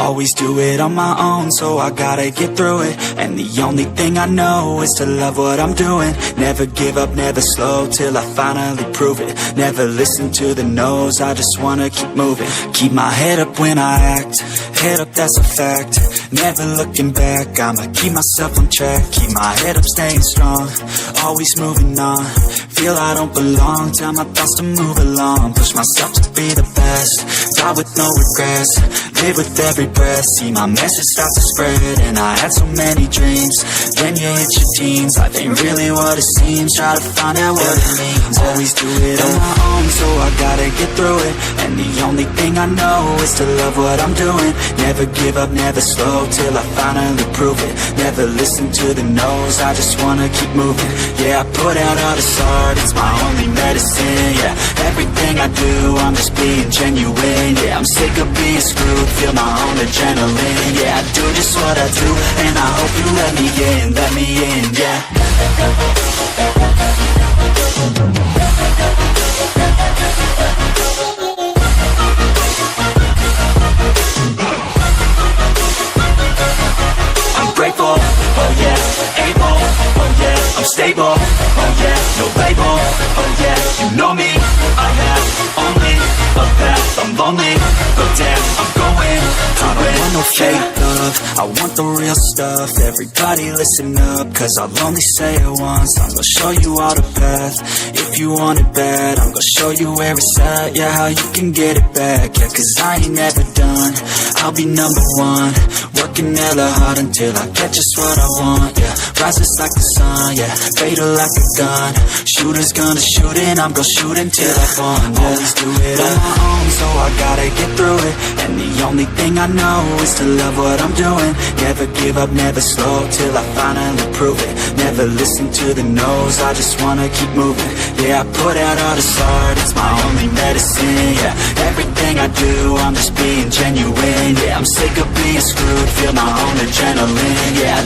Always do it on my own, so I gotta get through it. And the only thing I know is to love what I'm doing. Never give up, never slow, till I finally prove it. Never listen to the no's, I just wanna keep moving. Keep my head up when I act, head up, that's a fact. Never looking back, I'ma keep myself on track. Keep my head up, staying strong, always moving on. Feel I don't belong, tell my thoughts to move along. Push myself to be the best, die with no regrets. Live with every breath, see my message start to spread. And I had so many dreams, then you hit your teens. Life ain't really what it seems, try to find out what it means. Always do it on my own, so I gotta get through it. And the only thing I know is to love what I'm doing. Never give up, never slow, till I finally prove it. Never listen to the no's, I just wanna keep moving. Yeah, I put out all this art, it's my only medicine. Yeah, everything I do, I'm just being genuine. Yeah, I'm sick of being screwed, feel my own adrenaline. Yeah, I do just what I do, and I hope you let me in, yeah. I'm grateful, oh yeah, able, oh yeah, I'm stable, oh yeah, no label, oh yeah, you know me, I have only a path, I'm lonely, but damn, I'm going to win. I don't want no fake love, I want the real stuff. Everybody listen up, cause I'll only say it once. I'm gonna show you all the path, if you want it bad. I'm gonna show you where it's at, yeah, how you can get it back. Yeah, cause I ain't never done, I'll be number one. Working hella hard until I get just what I want, yeah. Rises like the sun, yeah, fatal like a gun. Shooter's gonna shoot and I'm gonna shoot until I fall. Always do it on my own, so I gotta get through it. And the only thing I know is to love what I'm doing. Never give up, never slow, till I finally prove it. Never listen to the no's, I just wanna keep moving. Yeah, I put out all this art, it's my only medicine. Yeah, everything I do, I'm just being genuine. Yeah, I'm sick of being screwed, feel my own adrenaline. Yeah,